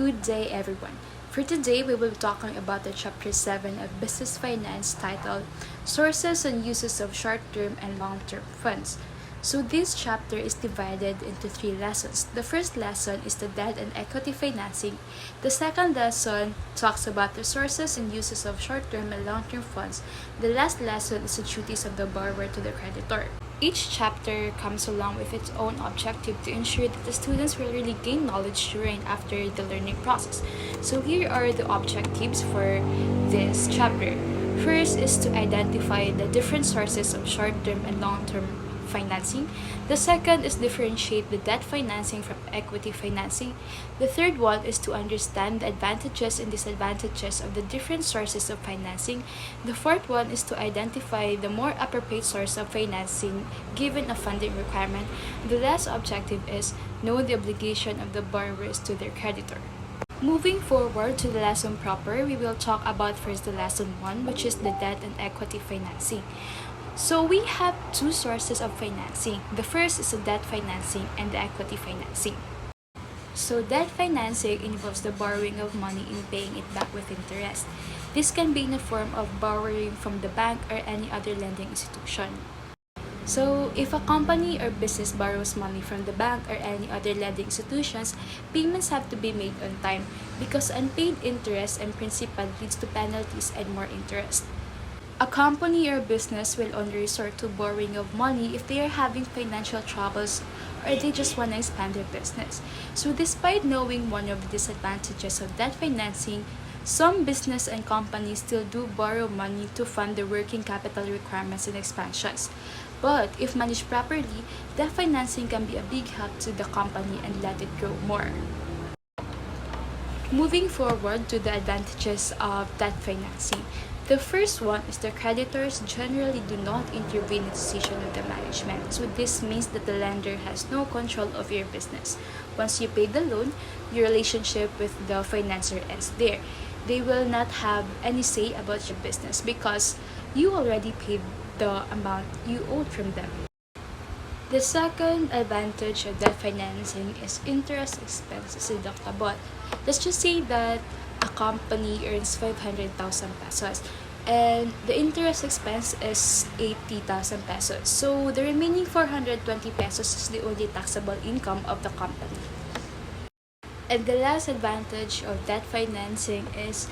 Good day, everyone. For today, we will be talking about the Chapter 7 of Business Finance titled Sources and Uses of Short-Term and Long-Term Funds. So this chapter is divided into 3 lessons. The first lesson is the debt and equity financing. The second lesson talks about the sources and uses of short-term and long-term funds. The last lesson is the duties of the borrower to the creditor. Each chapter comes along with its own objective to ensure that the students will really gain knowledge during and after the learning process. So here are the objectives for this chapter. First is to identify the different sources of short-term and long-term financing. The second is differentiate the debt financing from equity financing. The third one is to understand the advantages and disadvantages of the different sources of financing. The fourth one is to identify the more appropriate source of financing given a funding requirement. The last objective is know the obligation of the borrowers to their creditor. Moving forward to the lesson proper, we will talk about first the lesson 1, which is the debt and equity financing. So we have 2 sources of financing. The first is the debt financing and the equity financing. So debt financing involves the borrowing of money and paying it back with interest. This can be in the form of borrowing from the bank or any other lending institution. So if a company or business borrows money from the bank or any other lending institutions, payments have to be made on time because unpaid interest and principal leads to penalties and more interest. A company or business will only resort to borrowing of money if they are having financial troubles or they just want to expand their business. So despite knowing one of the disadvantages of debt financing, some business and companies still do borrow money to fund their working capital requirements and expansions. But if managed properly, debt financing can be a big help to the company and let it grow more. Moving forward to the advantages of debt financing. The first one is the creditors generally do not intervene in the decision of the management. So this means that the lender has no control of your business. Once you pay the loan, your relationship with the financier ends there. They will not have any say about your business because you already paid the amount you owed from them. The second advantage of debt financing is interest expenses deductible. Let's just say that a company earns 500,000 pesos and the interest expense is 80,000 pesos. So the remaining 420 pesos is the only taxable income of the company. And the last advantage of debt financing is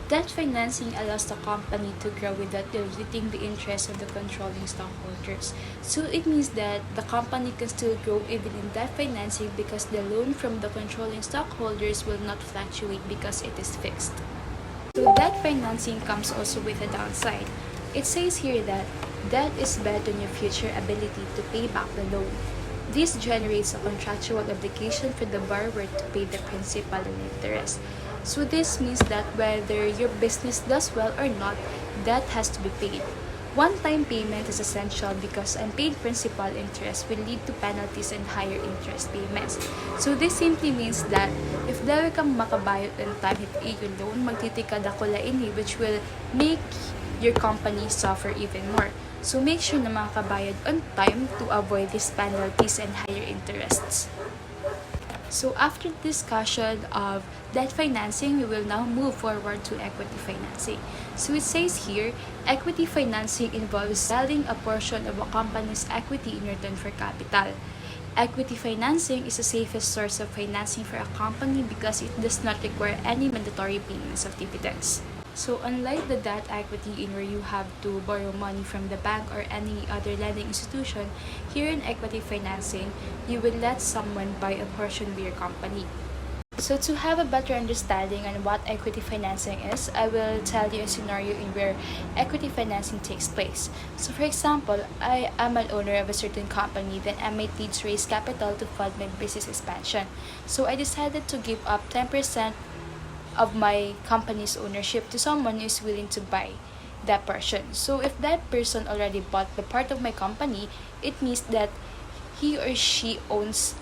debt financing allows the company to grow without diluting the interest of the controlling stockholders. So it means that the company can still grow even in debt financing because the loan from the controlling stockholders will not fluctuate because it is fixed. So debt financing comes also with a downside. It says here that debt is bet on your future ability to pay back the loan. This generates a contractual obligation for the borrower to pay the principal and interest. So this means that whether your business does well or not, debt has to be paid. One-time payment is essential because unpaid principal interest will lead to penalties and higher interest payments. So this simply means that if daw kang makabayad on time hit iyong loan, magtitikad ako laini which will make your company suffer even more. So make sure na makakabayad on time to avoid these penalties and higher interests. So after discussion of debt financing, we will now move forward to equity financing. So it says here, equity financing involves selling a portion of a company's equity in return for capital. Equity financing is the safest source of financing for a company because it does not require any mandatory payments of dividends. So unlike the debt equity in where you have to borrow money from the bank or any other lending institution, here in equity financing, you will let someone buy a portion of your company. So to have a better understanding on what equity financing is, I will tell you a scenario in where equity financing takes place. So for example, I am an owner of a certain company, then I might need to raise capital to fund my business expansion. So I decided to give up 10% of my company's ownership to someone who is willing to buy that portion. So if that person already bought the part of my company, it means that he or she owns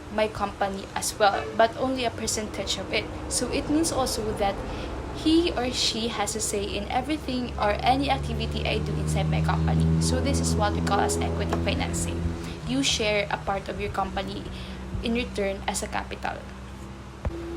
my company as well, but only a percentage of it. So it means also that he or she has a say in everything or any activity I do inside my company. So this is what we call as equity financing. You share a part of your company in return as a capital.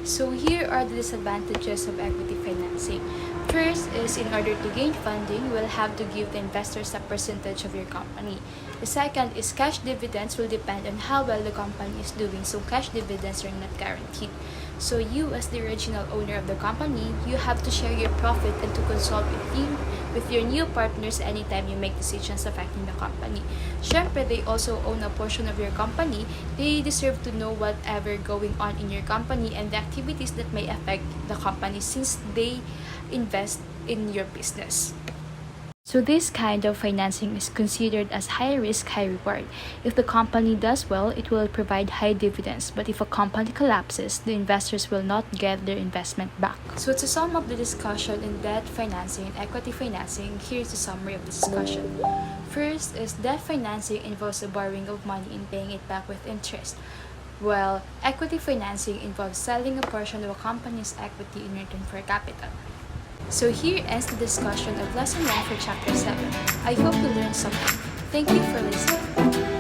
So here are the disadvantages of equity financing. First is, in order to gain funding, you will have to give the investors a percentage of your company. The second is cash dividends will depend on how well the company is doing, so cash dividends are not guaranteed. So you, as the original owner of the company, you have to share your profit and to consult with your new partners anytime you make decisions affecting the company. Syempre, they also own a portion of your company. They deserve to know whatever going on in your company and the activities that may affect the company since they invest in your business. So this kind of financing is considered as high risk, high reward. If the company does well, it will provide high dividends. But if a company collapses, the investors will not get their investment back. So to sum up the discussion in debt financing and equity financing, here's a summary of the discussion. First is debt financing involves the borrowing of money and paying it back with interest. While equity financing involves selling a portion of a company's equity in return for capital. So here ends the discussion of Lesson 1 for Chapter 7. I hope you learned something. Thank you for listening.